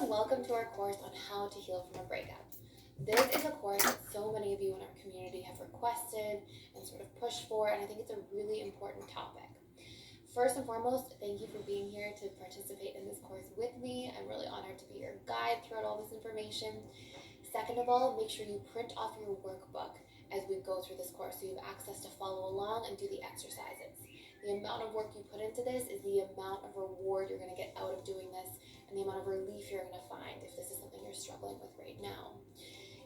and welcome to our course on how to heal from a breakup. This is a course that so many of you in our community have requested and sort of pushed for, and I think it's a really important topic. First and foremost, thank you for being here to participate in this course with me. I'm really honored to be your guide throughout all this information. Second of all, make sure you print off your workbook as we go through this course so you have access to follow along and do the exercises. The amount of work you put into this is the amount of reward you're going to get out of doing this and the amount of relief you're going to find if this is something you're struggling with right now.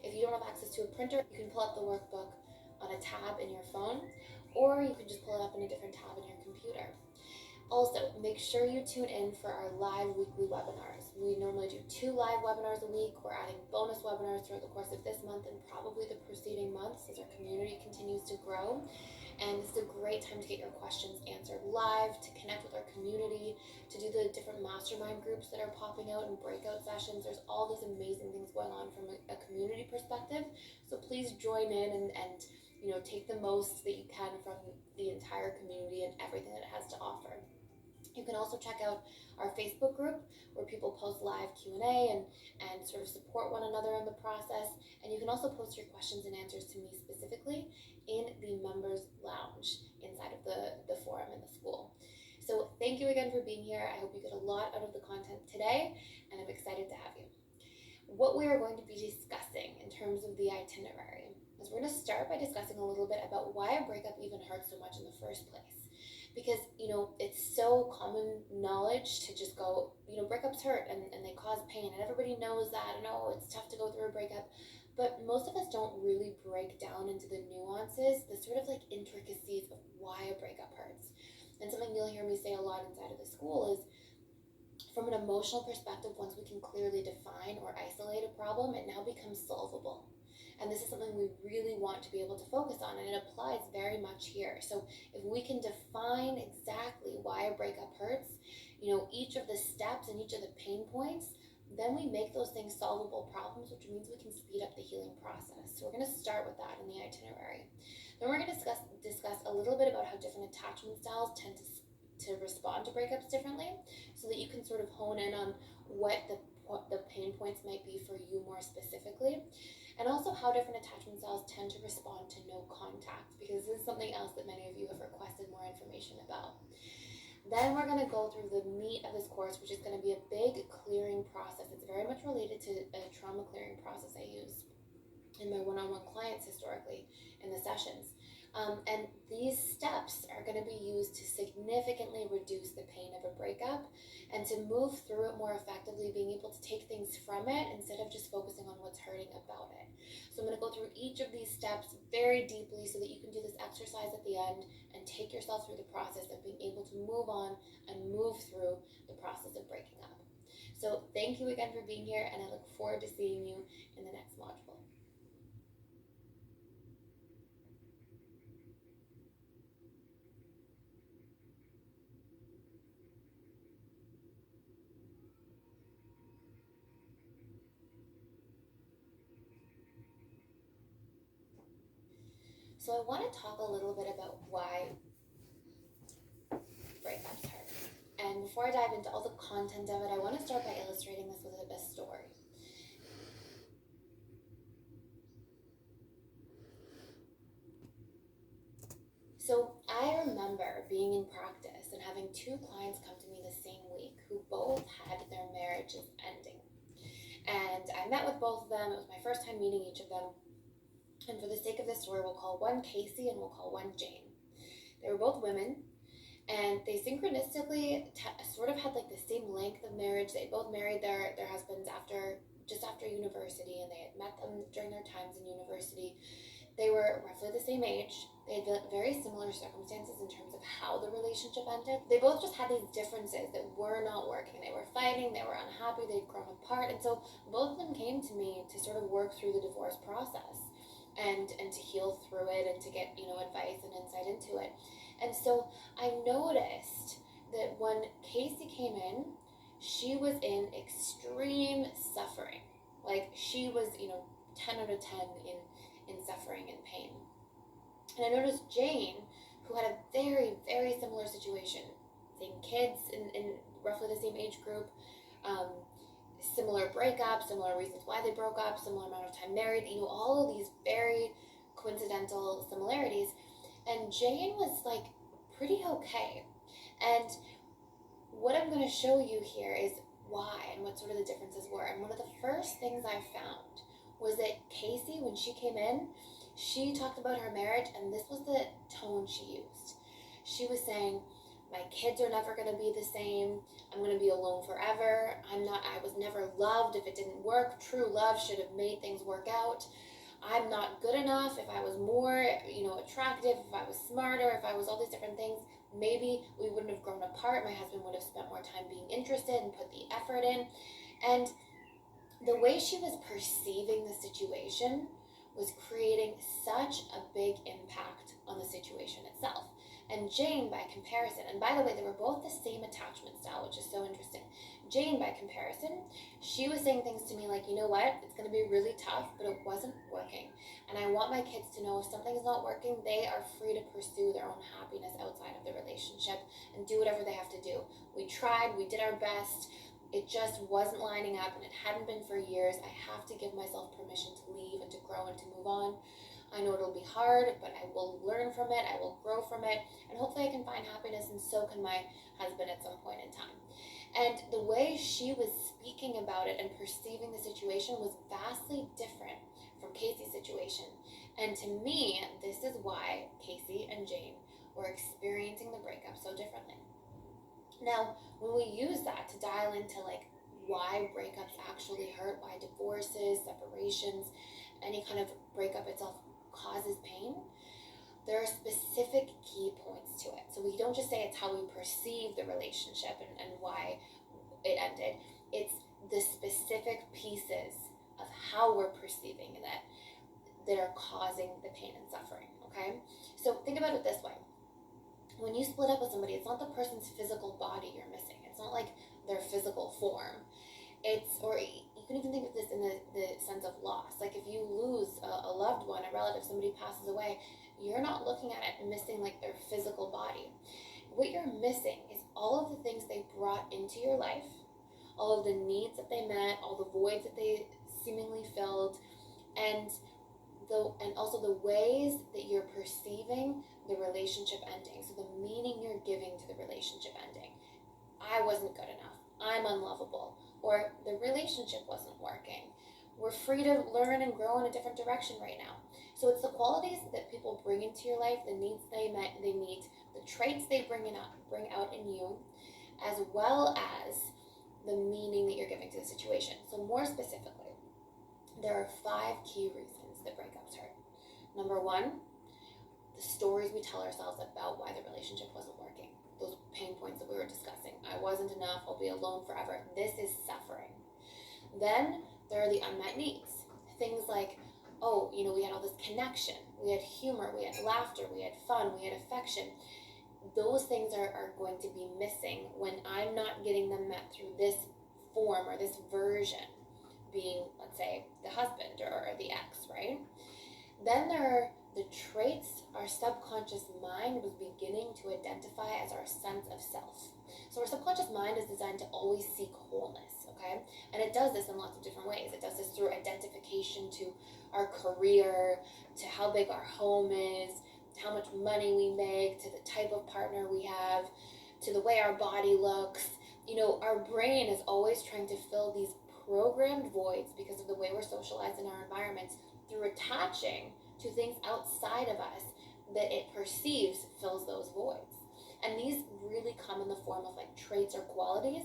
If you don't have access to a printer, you can pull up the workbook on a tab in your phone, or you can just pull it up in a different tab in your computer. Also, make sure you tune in for our live weekly webinars. We normally do 2 live webinars a week. We're adding bonus webinars throughout the course of this month and probably the preceding months as our community continues to grow. And this is a great time to get your questions answered live, to connect with our community, to do the different mastermind groups that are popping out and breakout sessions. There's all these amazing things going on from a community perspective. So please join in and take the most that you can from the entire community and everything that it has to offer. You can also check out our Facebook group where people post live Q&A and sort of support one another in the process. And you can also post your questions and answers to me specifically in the members lounge inside of the forum in the school. So thank you again for being here. I hope you get a lot out of the content today, and I'm excited to have you. What we are going to be discussing in terms of the itinerary is we're going to start by discussing a little bit about why a breakup even hurts so much in the first place. Because, it's so common knowledge to just go, breakups hurt and they cause pain, and everybody knows that, and it's tough to go through a breakup. But most of us don't really break down into the nuances, the sort of intricacies of why a breakup hurts. And something you'll hear me say a lot inside of the school is, from an emotional perspective, once we can clearly define or isolate a problem, it now becomes solvable. And this is something we really want to be able to focus on, and it applies very much here. So if we can define exactly why a breakup hurts, each of the steps and each of the pain points, then we make those things solvable problems, which means we can speed up the healing process. So we're going to start with that in the itinerary. Then we're going to discuss a little bit about how different attachment styles tend to respond to breakups differently, so that you can sort of hone in on what the pain points might be for you more specifically. And also how different attachment styles tend to respond to no contact, because this is something else that many of you have requested more information about. Then we're going to go through the meat of this course, which is going to be a big clearing process. It's very much related to a trauma clearing process I use in my one-on-one clients historically in the sessions. And these steps are going to be used to significantly reduce the pain of a breakup and to move through it more effectively, being able to take things from it instead of just focusing on what's hurting about it. So I'm going to go through each of these steps very deeply so that you can do this exercise at the end and take yourself through the process of being able to move on and move through the process of breaking up. So thank you again for being here, and I look forward to seeing you in the next module. So I want to talk a little bit about why breakups hurt. And before I dive into all the content of it, I want to start by illustrating this with a story. So I remember being in practice and having 2 clients come to me the same week who both had their marriages ending. And I met with both of them. It was my first time meeting each of them. And for the sake of this story, we'll call one Casey and we'll call one Jane. They were both women, and they synchronistically sort of had the same length of marriage. They both married their husbands just after university, and they had met them during their times in university. They were roughly the same age. They had very similar circumstances in terms of how the relationship ended. They both just had these differences that were not working. They were fighting, they were unhappy, they'd grown apart. And so both of them came to me to sort of work through the divorce process and to heal through it and to get, advice and insight into it. And so I noticed that when Casey came in, she was in extreme suffering. She was, 10 out of 10 in suffering and pain. And I noticed Jane, who had a very, very similar situation, same kids in roughly the same age group, similar breakups, similar reasons why they broke up, similar amount of time married, all of these very coincidental similarities. And Jane was like pretty okay. And what I'm going to show you here is why and what sort of the differences were. And one of the first things I found was that Casey, when she came in, she talked about her marriage, and this was the tone she used. She was saying, my kids are never going to be the same. I'm going to be alone forever. I was never loved if it didn't work. True love should have made things work out. I'm not good enough. If I was more, attractive, if I was smarter, if I was all these different things, maybe we wouldn't have grown apart. My husband would have spent more time being interested and put the effort in. And the way she was perceiving the situation was creating such a big impact on the situation itself. And Jane, by comparison, and by the way, they were both the same attachment style, which is so interesting. Jane, by comparison, she was saying things to me like, you know what, it's going to be really tough, but it wasn't working. And I want my kids to know if something's not working, they are free to pursue their own happiness outside of the relationship and do whatever they have to do. We tried, we did our best. It just wasn't lining up, and it hadn't been for years. I have to give myself permission to leave and to grow and to move on. I know it'll be hard, but I will learn from it, I will grow from it, and hopefully I can find happiness, and so can my husband at some point in time. And the way she was speaking about it and perceiving the situation was vastly different from Casey's situation. And to me, this is why Casey and Jane were experiencing the breakup so differently. Now, when we use that to dial into why breakups actually hurt, why divorces, separations, any kind of breakup itself causes pain, there are specific key points to it. So we don't just say it's how we perceive the relationship and why it ended. It's the specific pieces of how we're perceiving that are causing the pain and suffering, okay? So think about it this way. When you split up with somebody, it's not the person's physical body you're missing. It's not like their physical form. Or you can even think of this in the sense of loss. Like if you lose a loved one, a relative, somebody passes away, you're not looking at it missing like their physical body. What you're missing is all of the things they brought into your life, all of the needs that they met, all the voids that they seemingly filled, and also the ways that you're perceiving the relationship ending. So the meaning you're giving to the relationship ending. I wasn't good enough. I'm unlovable. Or the relationship wasn't working. We're free to learn and grow in a different direction right now. So it's the qualities that people bring into your life, the needs they meet, the traits they bring out in you, as well as the meaning that you're giving to the situation. So more specifically, there are 5 key reasons that breakups hurt. Number 1, the stories we tell ourselves about why the relationship wasn't working. Those pain points that we were discussing. I wasn't enough, I'll be alone forever. This is suffering. Then there are the unmet needs. Things like, we had all this connection, we had humor, we had laughter, we had fun, we had affection. Those things are going to be missing when I'm not getting them met through this form or this version, being, let's say, the husband or the ex, right? Then there are the traits our subconscious mind was beginning to identify as our sense of self. So our subconscious mind is designed to always seek wholeness, okay? And it does this in lots of different ways. It does this through identification to our career, to how big our home is, to how much money we make, to the type of partner we have, to the way our body looks. Our brain is always trying to fill these programmed voids because of the way we're socialized in our environments through attaching to things outside of us that it perceives fills those voids. And these really come in the form of traits or qualities.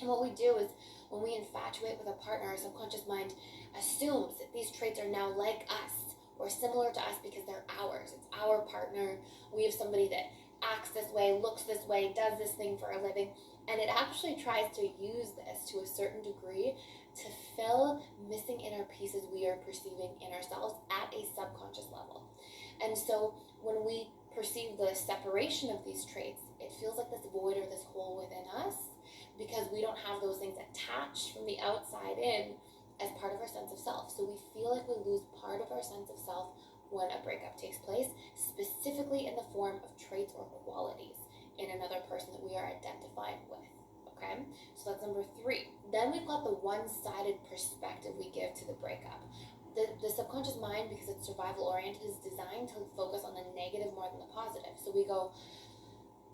And what we do is when we infatuate with a partner, our subconscious mind assumes that these traits are now like us or similar to us because they're ours. It's our partner. We have somebody that acts this way, looks this way, does this thing for a living. And it actually tries to use this to a certain degree to fill missing inner pieces we are perceiving in ourselves at a subconscious level. And so when we perceive the separation of these traits, it feels like this void or this hole within us because we don't have those things attached from the outside in as part of our sense of self. So we feel like we lose part of our sense of self when a breakup takes place, specifically in the form of traits or qualities in another person that we are identifying with, Okay, so that's number 3. Then we've got the one-sided perspective we give to the breakup. The subconscious mind, because it's survival oriented, is designed to focus on the negative more than the positive. So we go,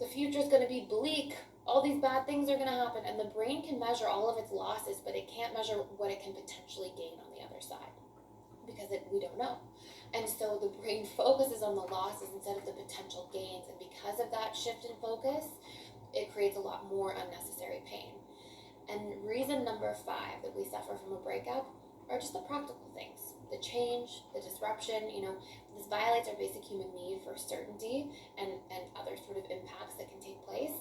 the future is going to be bleak, all these bad things are going to happen, and the brain can measure all of its losses, but it can't measure what it can potentially gain on the other side, because we don't know. And so the brain focuses on the losses instead of the potential gains, and because of that shift in focus, it creates a lot more unnecessary pain. And reason number 5 that we suffer from a breakup are just the practical things. The change, the disruption, this violates our basic human need for certainty and other sort of impacts that can take place.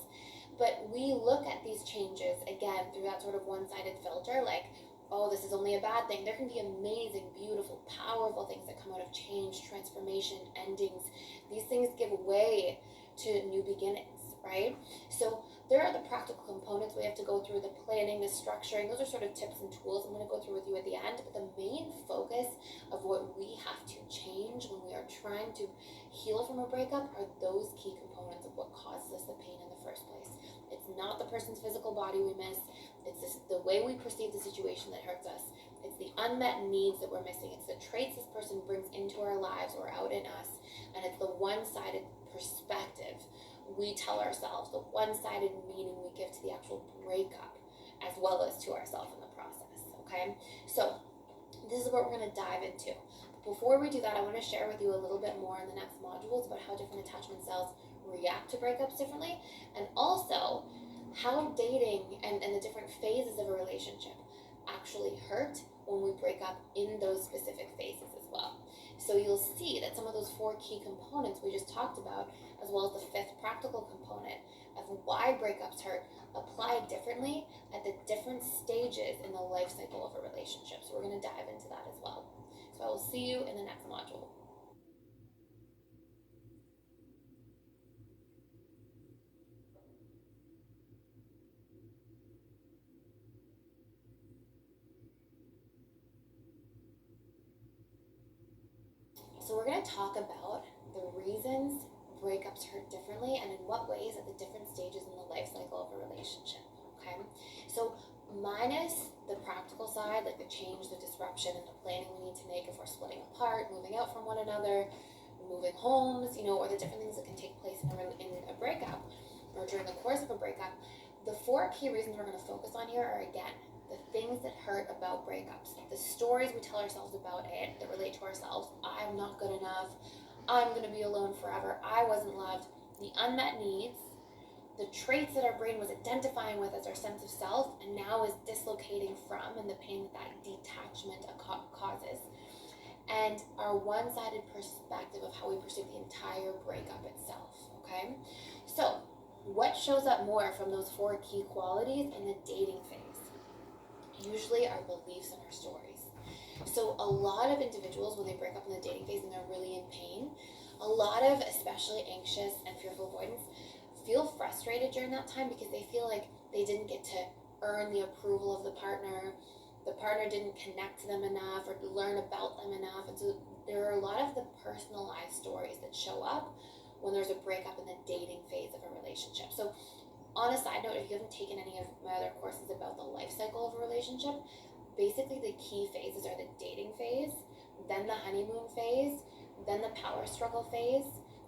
But we look at these changes, again, through that sort of one-sided filter, like, oh, this is only a bad thing. There can be amazing, beautiful, powerful things that come out of change, transformation, endings. These things give way to new beginnings, right? So there are the practical components we have to go through, the planning, the structuring. Those are sort of tips and tools I'm going to go through with you at the end. But the main focus of what we have to change when we are trying to heal from a breakup are those key components of what causes us the pain in the first place. It's not the person's physical body we miss. It's the way we perceive the situation that hurts us. It's the unmet needs that we're missing. It's the traits this person brings into our lives or out in us. And it's the one-sided perspective we tell ourselves, the one-sided meaning we give to the actual breakup, as well as to ourselves in the process, okay? So this is what we're going to dive into. But before we do that, I want to share with you a little bit more in the next modules about how different attachment styles react to breakups differently, and also how dating and the different phases of a relationship actually hurt when we break up in those specific phases as well. So you'll see that some of those 4 key components we just talked about, as well as the 5th practical component of why breakups hurt, apply differently at the different stages in the life cycle of a relationship. So we're going to dive into that as well. So I will see you in the next module. So we're going to talk about the reasons breakups hurt differently and in what ways at the different stages in the life cycle of a relationship. Okay, so minus the practical side, like the change, the disruption, and the planning we need to make if we're splitting apart, moving out from one another, moving homes, or the different things that can take place in a breakup or during the course of a breakup. The 4 key reasons we're going to focus on here are, again, the things that hurt about breakups, the stories we tell ourselves about it that relate to ourselves. I'm not good enough. I'm going to be alone forever. I wasn't loved. The unmet needs, the traits that our brain was identifying with as our sense of self and now is dislocating from, and the pain that detachment causes, and our one-sided perspective of how we perceive the entire breakup itself. Okay, so what shows up more from those 4 key qualities in the dating phase? Usually our beliefs and our stories. So a lot of individuals, when they break up in the dating phase and they're really in pain, a lot of especially anxious and fearful avoidants feel frustrated during that time because they feel like they didn't get to earn the approval of the partner didn't connect to them enough or learn about them enough. And so there are a lot of the personalized stories that show up when there's a breakup in the dating phase of a relationship. So on a side note, if you haven't taken any of my other courses about the life cycle of a relationship, basically the key phases are the dating phase, then the honeymoon phase, then the power struggle phase,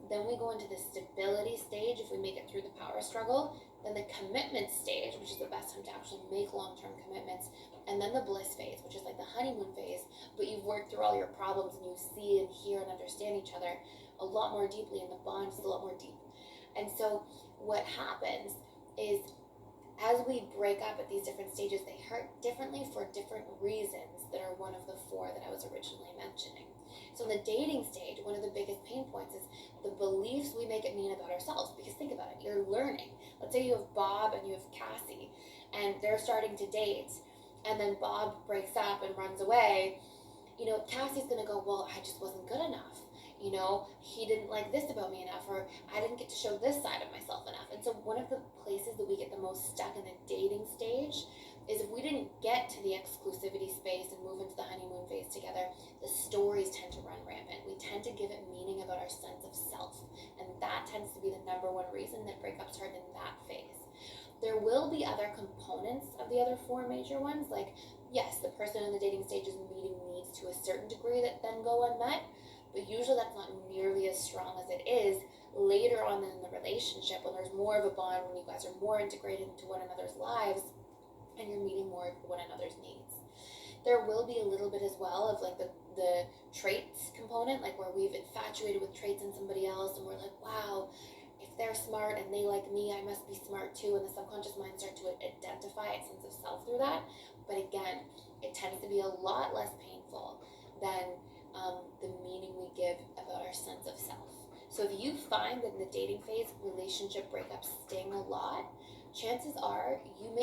then we go into the stability stage if we make it through the power struggle, then the commitment stage, which is the best time to actually make long-term commitments, and then the bliss phase, which is like the honeymoon phase, but you've worked through all your problems and you see and hear and understand each other a lot more deeply, and the bond is a lot more deep. And so what happens is, as we break up at these different stages, they hurt differently for different reasons that are one of the 4 that I was originally mentioning. So in the dating stage, one of the biggest pain points is the beliefs we make it mean about ourselves. Because think about it, you're learning. Let's say you have Bob and you have Cassie, and they're starting to date, and then Bob breaks up and runs away. Cassie's going to go, well, I just wasn't good enough. He didn't like this about me enough, or I didn't get to show this side of myself enough. And so one of the places that we get the most stuck in the dating stage is if we didn't get to the exclusivity space and move into the honeymoon phase together, the stories tend to run rampant. We tend to give it meaning about our sense of self. And that tends to be the number 1 reason that breakups hurt in that phase. There will be other components of the other four major ones, like, yes, the person in the dating stage is meeting needs to a certain degree that then go unmet, but usually that's not nearly as strong as it is later on in the relationship, when there's more of a bond, when you guys are more integrated into one another's lives and you're meeting more of one another's needs. There will be a little bit as well of like the traits component, like where we've infatuated with traits in somebody else and we're like, wow, if they're smart and they like me, I must be smart too. And the subconscious mind starts to identify its sense of self through that. But again, it tends to be a lot less painful than the meaning we give about our sense of self. So if you find that in the dating phase, relationship breakups sting a lot, chances are you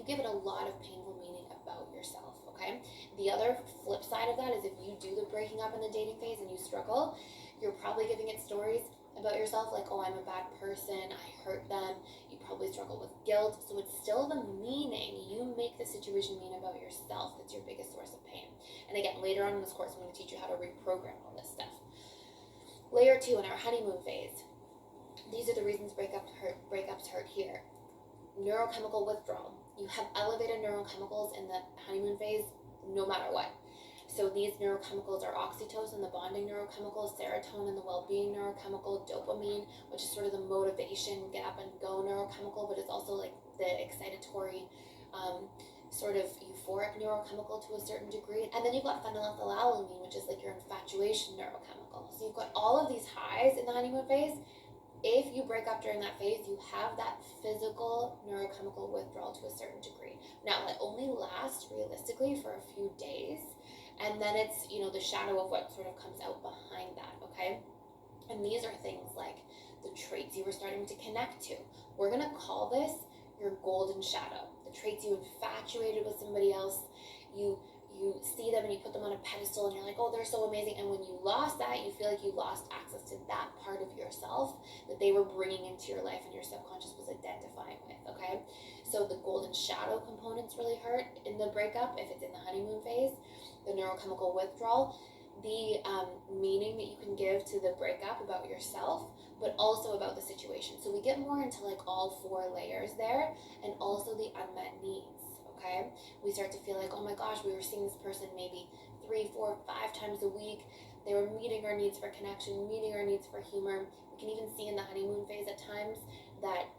give it a lot of painful meaning about yourself, okay? The other flip side of that is if you do the breaking up in the dating phase and you struggle, you're probably giving it stories about yourself like, oh, I'm a bad person, I hurt them. You probably struggle with guilt. So it's still the meaning you make the situation mean about yourself that's your biggest source of pain. And again, later on in this course, I'm going to teach you how to reprogram all this stuff. Layer 2 in our honeymoon phase. These are the reasons breakups hurt here. Neurochemical withdrawal. You have elevated neurochemicals in the honeymoon phase no matter what. So these neurochemicals are oxytocin, the bonding neurochemical, serotonin, the well-being neurochemical, dopamine, which is sort of the motivation, get up and go neurochemical, but it's also like the excitatory, sort of euphoric neurochemical to a certain degree. And then you've got phenylethylamine, which is like your infatuation neurochemical. So you've got all of these highs in the honeymoon phase. If you break up during that phase, you have that physical neurochemical withdrawal to a certain degree. Now, that only lasts realistically for a few days, and then it's, the shadow of what sort of comes out behind that, okay? And these are things like the traits you were starting to connect to. We're going to call this your golden shadow. The traits you infatuated with somebody else, you see them and you put them on a pedestal and you're like, oh, they're so amazing. And when you lost that, you feel like you lost access to that part of yourself that they were bringing into your life and your subconscious was identifying with, okay? So the golden shadow components really hurt in the breakup if it's in the honeymoon phase, the neurochemical withdrawal, the meaning that you can give to the breakup about yourself, but also about the situation. So we get more into like all four layers there, and also the unmet needs. Okay, we start to feel like, oh my gosh, we were seeing this person maybe 3, 4, 5 times a week. They were meeting our needs for connection, meeting our needs for humor. We can even see in the honeymoon phase at times that,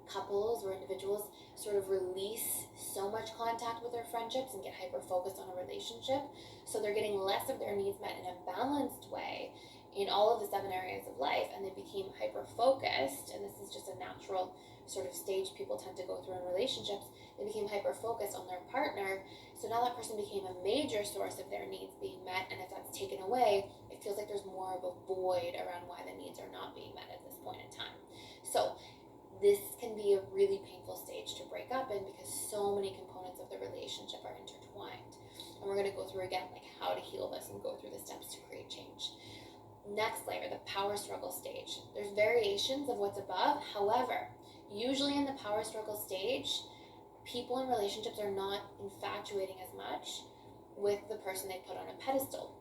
couples or individuals sort of release so much contact with their friendships and get hyper-focused on a relationship. So they're getting less of their needs met in a balanced way in all of the 7 areas of life, and they became hyper-focused, and this is just a natural sort of stage people tend to go through in relationships. They became hyper-focused on their partner, so now that person became a major source of their needs being met, and if that's taken away, it feels like there's more of a void around why the needs are not being met at this point in time. So this can be a really painful stage to break up in because so many components of the relationship are intertwined. And we're going to go through again like how to heal this and go through the steps to create change. Next layer, the power struggle stage. There's variations of what's above. However, usually in the power struggle stage, people in relationships are not infatuating as much with the person they put on a pedestal.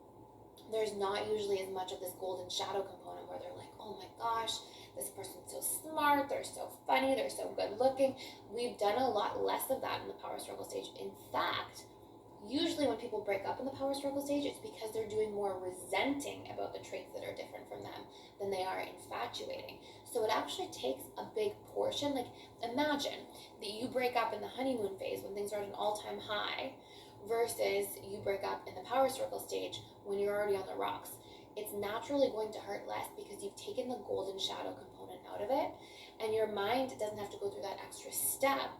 There's not usually as much of this golden shadow component where they're like, oh my gosh, this person's so smart, they're so funny, they're so good looking. We've done a lot less of that in the power struggle stage. In fact, usually when people break up in the power struggle stage, it's because they're doing more resenting about the traits that are different from them than they are infatuating. So it actually takes a big portion. Like, imagine that you break up in the honeymoon phase when things are at an all-time high versus you break up in the power struggle stage when you're already on the rocks. It's naturally going to hurt less because you've taken the golden shadow component out of it, and your mind doesn't have to go through that extra step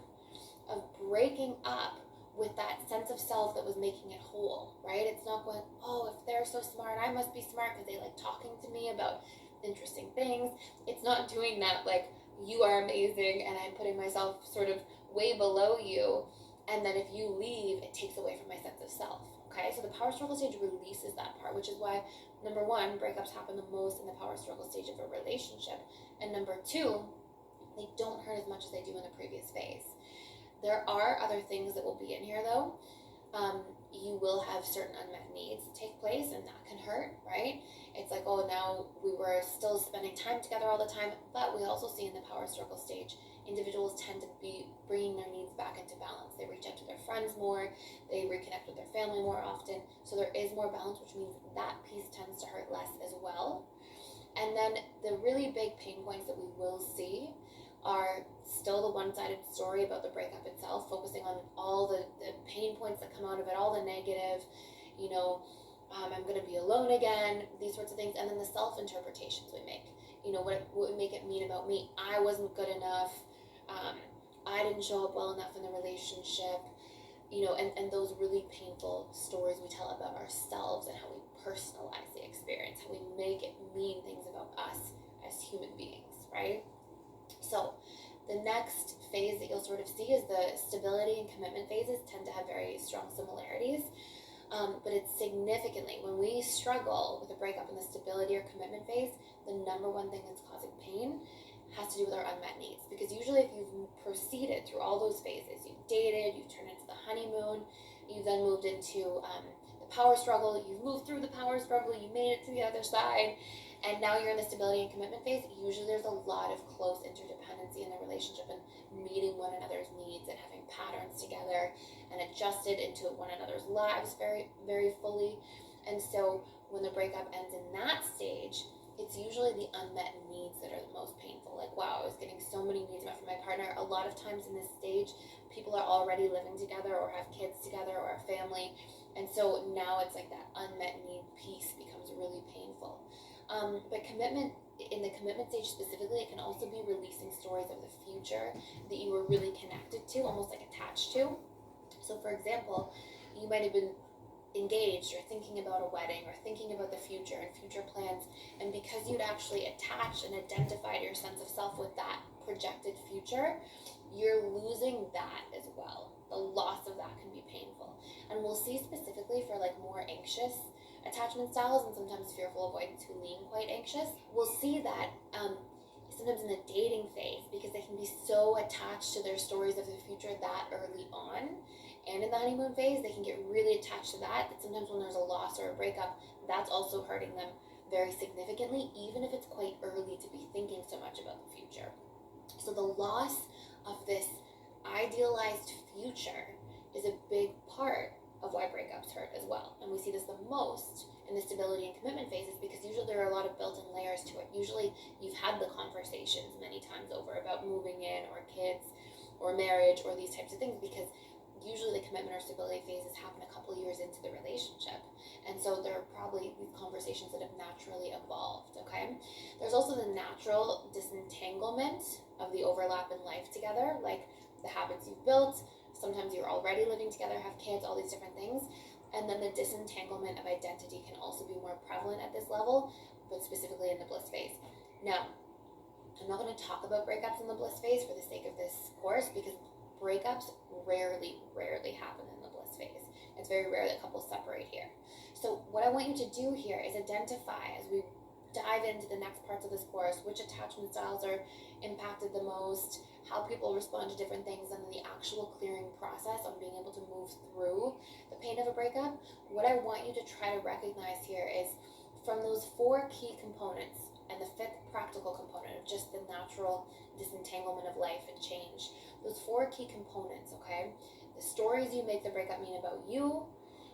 of breaking up with that sense of self that was making it whole, right? It's not going, oh, if they're so smart, I must be smart because they like talking to me about interesting things. It's not doing that like, you are amazing and I'm putting myself sort of way below you, and then if you leave, it takes away from my sense of self. Okay, so the power struggle stage releases that part, which is why, number 1, breakups happen the most in the power struggle stage of a relationship, and number 2, they don't hurt as much as they do in the previous phase. There are other things that will be in here though. you will have certain unmet needs take place, and that can hurt, right? It's like, oh, now we were still spending time together all the time, but we also see in the power struggle stage, individuals tend to be bringing their needs back into balance. They reach out to their friends more, they reconnect with their family more often, so there is more balance, which means that piece tends to hurt less as well. And then the really big pain points that we will see are still the one-sided story about the breakup itself, focusing on all the pain points that come out of it, all the negative, you know, I'm going to be alone again, these sorts of things. And then the self-interpretations we make, what we make it mean about me. I wasn't good enough. I didn't show up well enough in the relationship, and those really painful stories we tell about ourselves and how we personalize the experience, how we make it mean things about us as human beings, right? So the next phase that you'll sort of see is the stability and commitment phases tend to have very strong similarities. But it's significantly, when we struggle with a breakup in the stability or commitment phase, the number one thing that's causing pain has to do with our unmet needs. Because usually if you've proceeded through all those phases, you've dated, you've turned into the honeymoon, you've then moved into the power struggle, you've moved through the power struggle, you made it to the other side, and now you're in the stability and commitment phase, usually there's a lot of close interdependency in the relationship and meeting one another's needs and having patterns together and adjusted into one another's lives very, very fully. And so when the breakup ends in that stage, it's usually the unmet needs that are the most painful. Like, wow, I was getting so many needs met from my partner. A lot of times in this stage, people are already living together or have kids together or a family. And so now it's like that unmet need piece becomes really painful. But commitment, in the commitment stage specifically, it can also be releasing stories of the future that you were really connected to, almost like attached to. So for example, you might have been engaged or thinking about a wedding or thinking about the future and future plans, and because you'd actually attached and identified your sense of self with that projected future, you're losing that as well. The loss of that can be painful. And we'll see specifically for like more anxious attachment styles and sometimes fearful avoidance who lean quite anxious, we'll see that sometimes in the dating phase, because they can be so attached to their stories of the future that early on, and in the honeymoon phase, they can get really attached to that sometimes when there's a loss or a breakup, that's also hurting them very significantly, even if it's quite early to be thinking so much about the future. So the loss of this idealized future is a big part of why breakups hurt as well. And we see this the most in the stability and commitment phases, because usually there are a lot of built-in layers to it. Usually you've had the conversations many times over about moving in or kids or marriage or these types of things, because usually the commitment or stability phases happen a couple of years into the relationship. And so there are probably these conversations that have naturally evolved, okay? There's also the natural disentanglement of the overlap in life together, like the habits you've built. Sometimes you're already living together, have kids, all these different things. And then the disentanglement of identity can also be more prevalent at this level, but specifically in the bliss phase. Now, I'm not going to talk about breakups in the bliss phase for the sake of this course, because breakups rarely happen in the bliss phase. It's very rare that couples separate here. So what I want you to do here is identify, as we dive into the next parts of this course, which attachment styles are impacted the most, how people respond to different things, and the actual clearing process on being able to move through the pain of a breakup. What I want you to try to recognize here is, from those 4 key components and the 5th practical component of just the natural disentanglement of life and change, those 4 key components, okay? The stories you make the breakup mean about you,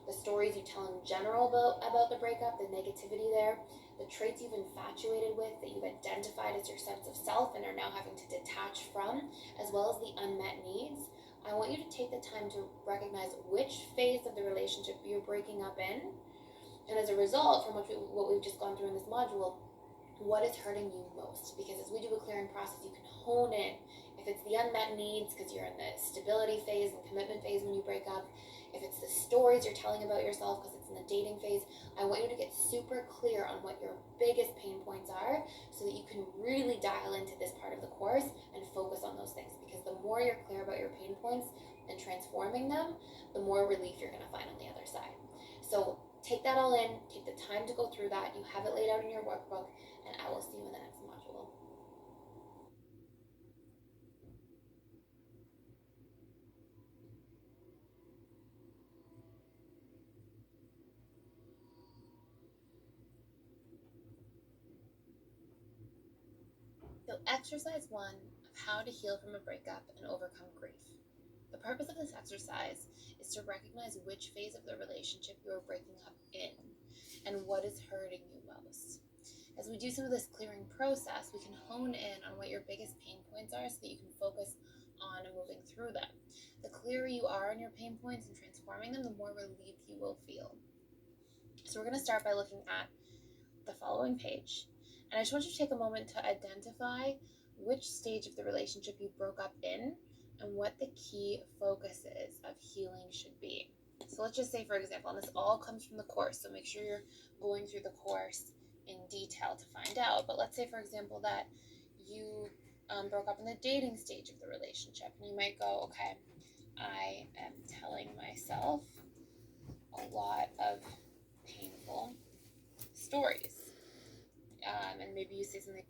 the stories you tell in general about the breakup, the negativity there, the traits you've infatuated with that you've identified as your sense of self and are now having to detach from, as well as the unmet needs. I want you to take the time to recognize which phase of the relationship you're breaking up in, and as a result, from what we've just gone through in this module, what is hurting you most. Because as we do a clearing process, you can hone in if it's the unmet needs because you're in the stability phase and commitment phase when you break up, if it's the stories you're telling about yourself because it's in the dating phase. I want you to get super clear on what your biggest pain points are so that you can really dial into this part of the course and focus on those things, because the more you're clear about your pain points and transforming them, the more relief you're going to find on the other side. So take that all in, take the time to go through that. You have it laid out in your workbook, and I will see you in the next module. So exercise 1 of how to heal from a breakup and overcome grief. The purpose of this exercise is to recognize which phase of the relationship you are breaking up in and what is hurting you most. As we do some of this clearing process, we can hone in on what your biggest pain points are so that you can focus on moving through them. The clearer you are on your pain points and transforming them, the more relieved you will feel. So we're going to start by looking at the following page. And I just want you to take a moment to identify which stage of the relationship you broke up in and what the key focuses of healing should be. So let's just say, for example, and this all comes from the course, so make sure you're going through the course in detail to find out. But let's say, for example, that you broke up in the dating stage of the relationship, and you might go, okay, I am telling myself a lot of painful stories. And maybe you say something